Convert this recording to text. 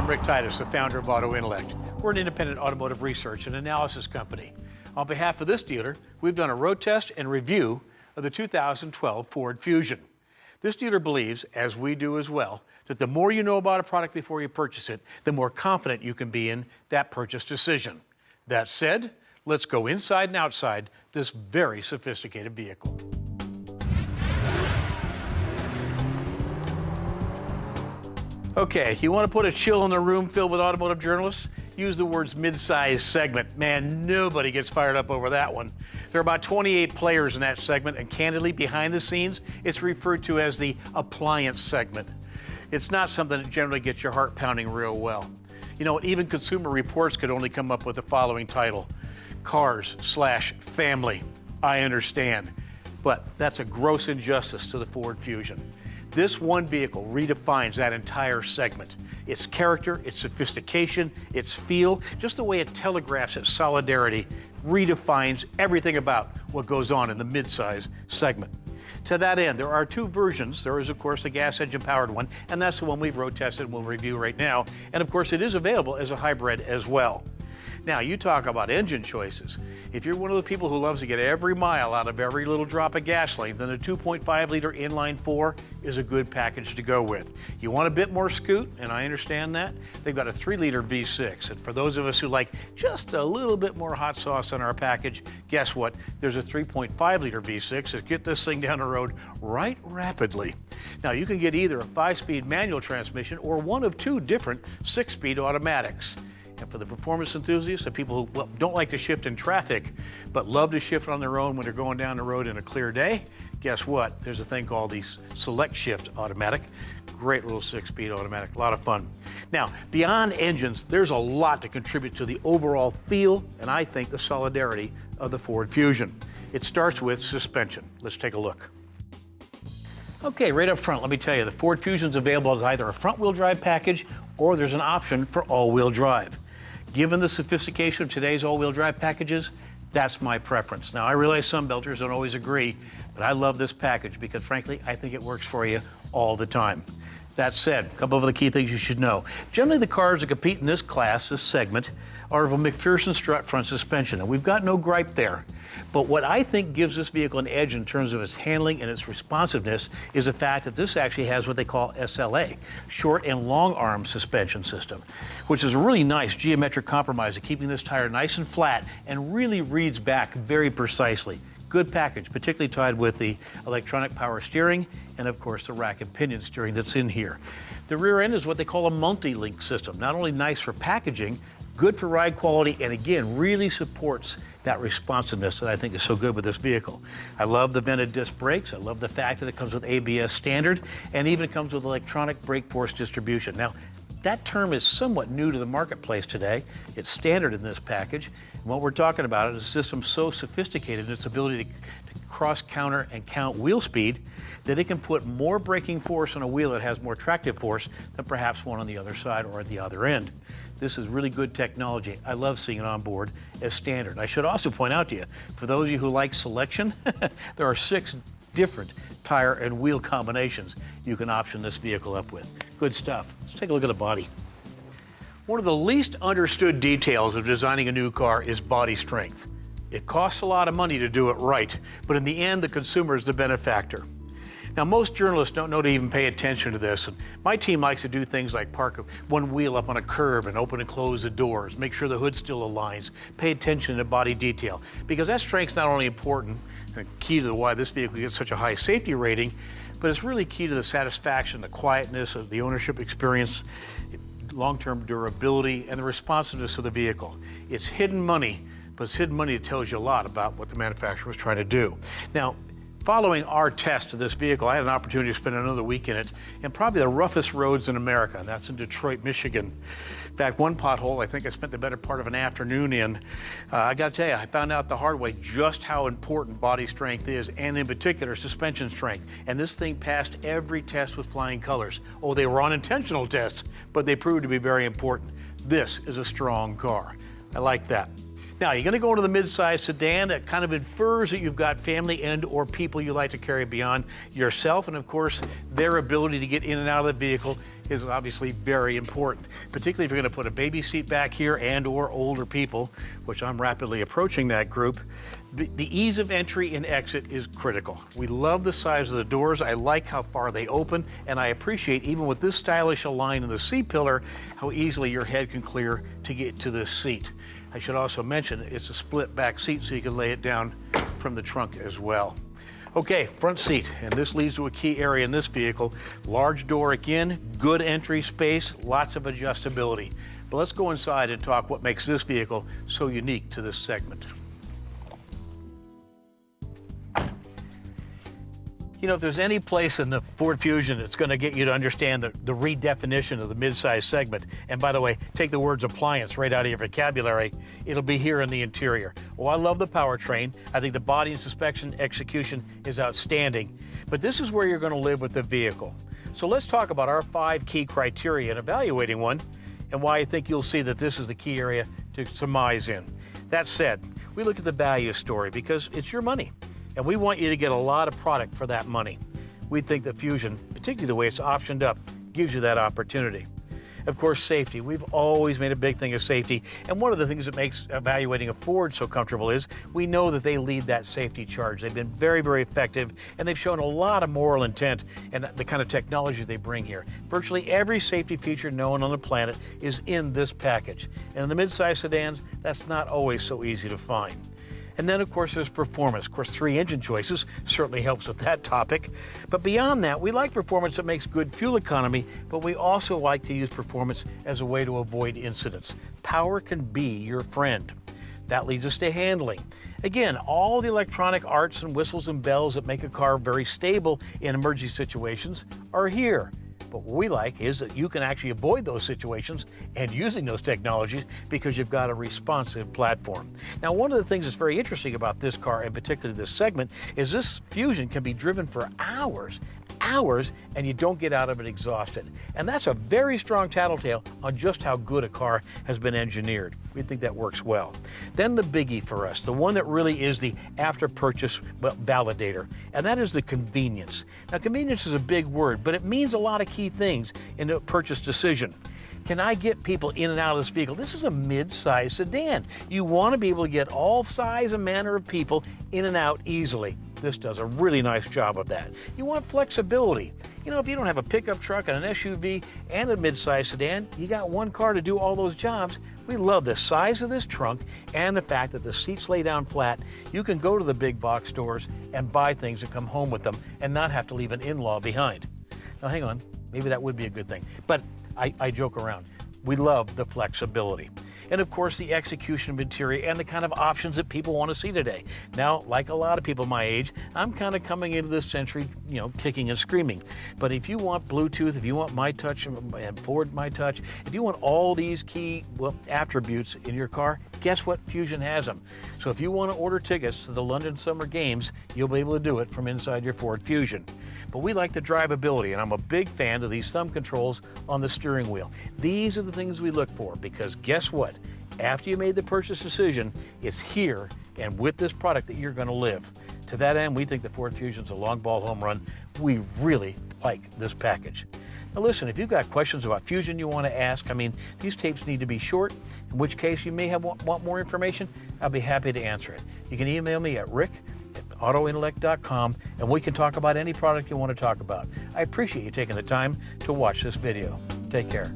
I'm Rick Titus, the founder of Intellect. We're an independent automotive research and analysis company. On behalf of this dealer, we've done a road test and review of the 2012 Ford Fusion. This dealer believes, as we do as well, that the more you know about a product before you purchase it, the more confident you can be in that purchase decision. That said, let's go inside and outside this very sophisticated vehicle. Okay, you want to put a chill in a room filled with automotive journalists? Use the words mid-size segment. Man, nobody gets fired up over that one. There are about 28 players in that segment, and candidly, behind the scenes, it's referred to as the appliance segment. It's not something that generally gets your heart pounding real well. You know, even Consumer Reports could only come up with the following title: Cars/Family. I understand, but that's a gross injustice to the Ford Fusion. This one vehicle redefines that entire segment. Its character, its sophistication, its feel, just the way it telegraphs its solidarity, redefines everything about what goes on in the midsize segment. To that end, there are two versions. There is, of course, the gas engine powered one, and that's the one we've road tested and we'll review right now. And of course, it is available as a hybrid as well. Now, you talk about engine choices. If you're one of those people who loves to get every mile out of every little drop of gasoline, then the 2.5-liter inline-4 is a good package to go with. You want a bit more scoot, and I understand that. They've got a 3-liter V6, and for those of us who like just a little bit more hot sauce on our package, guess what? There's a 3.5-liter V6 that get this thing down the road right rapidly. Now, you can get either a 5-speed manual transmission or one of two different 6-speed automatics. And for the performance enthusiasts, the people who don't like to shift in traffic, but love to shift on their own when they're going down the road in a clear day, guess what? There's a thing called the Select Shift Automatic. Great little 6-speed automatic, a lot of fun. Now, beyond engines, there's a lot to contribute to the overall feel, and I think the solidarity of the Ford Fusion. It starts with suspension. Let's take a look. Okay, right up front, let me tell you, the Ford Fusion's available as either a front-wheel drive package or there's an option for all-wheel drive. Given the sophistication of today's all-wheel drive packages, that's my preference. Now, I realize some belters don't always agree, but I love this package because, frankly, I think it works for you all the time. That said, a couple of the key things you should know. Generally, the cars that compete in this class, this segment, are of a McPherson strut front suspension, and we've got no gripe there. But what I think gives this vehicle an edge in terms of its handling and its responsiveness is the fact that this actually has what they call SLA, short and long arm suspension system, which is a really nice geometric compromise of keeping this tire nice and flat and really reads back very precisely. Good package, particularly tied with the electronic power steering and, of course, the rack and pinion steering that's in here. The rear end is what they call a multi-link system. Not only nice for packaging, good for ride quality, and again, really supports that responsiveness that I think is so good with this vehicle. I love the vented disc brakes. I love the fact that it comes with ABS standard and even comes with electronic brake force distribution. Now, that term is somewhat new to the marketplace today. It's standard in this package. And what we're talking about is a system so sophisticated in its ability to cross, counter, and count wheel speed that it can put more braking force on a wheel that has more tractive force than perhaps one on the other side or at the other end. This is really good technology. I love seeing it on board as standard. I should also point out to you, for those of you who like selection, there are 6 different tire and wheel combinations you can option this vehicle up with. Good stuff. Let's take a look at the body. One of the least understood details of designing a new car is body strength. It costs a lot of money to do it right, but in the end, the consumer is the benefactor. Now, most journalists don't know to even pay attention to this, and my team likes to do things like park one wheel up on a curb and open and close the doors, make sure the hood still aligns, pay attention to body detail, because that strength's not only important and key to why this vehicle gets such a high safety rating, but it's really key to the satisfaction, the quietness of the ownership experience, long-term durability, and the responsiveness of the vehicle. It's hidden money, but it's hidden money that tells you a lot about what the manufacturer was trying to do. Now, following our test of this vehicle, I had an opportunity to spend another week in it, and probably the roughest roads in America, and that's in Detroit, Michigan. In fact, one pothole I think I spent the better part of an afternoon in. I got to tell you, I found out the hard way just how important body strength is, and in particular, suspension strength. And this thing passed every test with flying colors. Oh, they were unintentional tests, but they proved to be very important. This is a strong car. I like that. Now, you're going to go into the mid-size sedan. That kind of infers that you've got family and or people you like to carry beyond yourself. And, of course, their ability to get in and out of the vehicle is obviously very important, particularly if you're going to put a baby seat back here and or older people, which I'm rapidly approaching that group. The ease of entry and exit is critical. We love the size of the doors. I like how far they open, and I appreciate, even with this stylish align in the C-pillar, how easily your head can clear to get to this seat. I should also mention it's a split back seat, so you can lay it down from the trunk as well. Okay, front seat, and this leads to a key area in this vehicle. Large door again, good entry space, lots of adjustability. But let's go inside and talk what makes this vehicle so unique to this segment. You know, if there's any place in the Ford Fusion that's going to get you to understand the redefinition of the midsize segment, and by the way, take the words appliance right out of your vocabulary, it'll be here in the interior. Oh, I love the powertrain. I think the body and suspension execution is outstanding, but this is where you're going to live with the vehicle. So let's talk about our 5 key criteria in evaluating one, and why I think you'll see that this is the key area to surmise in. That said, we look at the value story because it's your money. And we want you to get a lot of product for that money. We think that Fusion, particularly the way it's optioned up, gives you that opportunity. Of course, safety. We've always made a big thing of safety. And one of the things that makes evaluating a Ford so comfortable is we know that they lead that safety charge. They've been very, very effective, and they've shown a lot of moral intent and the kind of technology they bring here. Virtually every safety feature known on the planet is in this package. And in the midsize sedans, that's not always so easy to find. And then, of course, there's performance. Of course, 3 engine choices certainly helps with that topic. But beyond that, we like performance that makes good fuel economy, but we also like to use performance as a way to avoid incidents. Power can be your friend. That leads us to handling. Again, all the electronic arts and whistles and bells that make a car very stable in emergency situations are here. But what we like is that you can actually avoid those situations and using those technologies because you've got a responsive platform. Now, one of the things that's very interesting about this car, and particularly this segment, is this Fusion can be driven for hours, and you don't get out of it exhausted. And that's a very strong tattletale on just how good a car has been engineered. We think that works well. Then the biggie for us, the one that really is the after-purchase validator, and that is the convenience. Now, convenience is a big word, but it means a lot of key things in a purchase decision. Can I get people in and out of this vehicle? This is a mid-size sedan. You want to be able to get all size and manner of people in and out easily. This does a really nice job of that. You want flexibility. You know, if you don't have a pickup truck and an SUV and a mid-size sedan, you got one car to do all those jobs. We love the size of this trunk and the fact that the seats lay down flat. You can go to the big box stores and buy things and come home with them and not have to leave an in-law behind. Now, hang on. Maybe that would be a good thing. But I joke around. We love the flexibility. And of course, the execution of interior and the kind of options that people want to see today. Now, like a lot of people my age, I'm kind of coming into this century, you know, kicking and screaming. But if you want Bluetooth, if you want My Touch and Ford My Touch, if you want all these key attributes in your car, guess what? Fusion has them. So if you want to order tickets to the London Summer Games, you'll be able to do it from inside your Ford Fusion. But we like the drivability, and I'm a big fan of these thumb controls on the steering wheel. These are the things we look for, because guess what? After you made the purchase decision, it's here and with this product that you're going to live. To that end, we think the Ford Fusion's a long ball home run. We really like this package. Now listen, if you've got questions about Fusion you want to ask, I mean, these tapes need to be short, in which case you may want more information, I'll be happy to answer it. You can email me at rick@autointellect.com, and we can talk about any product you want to talk about. I appreciate you taking the time to watch this video. Take care.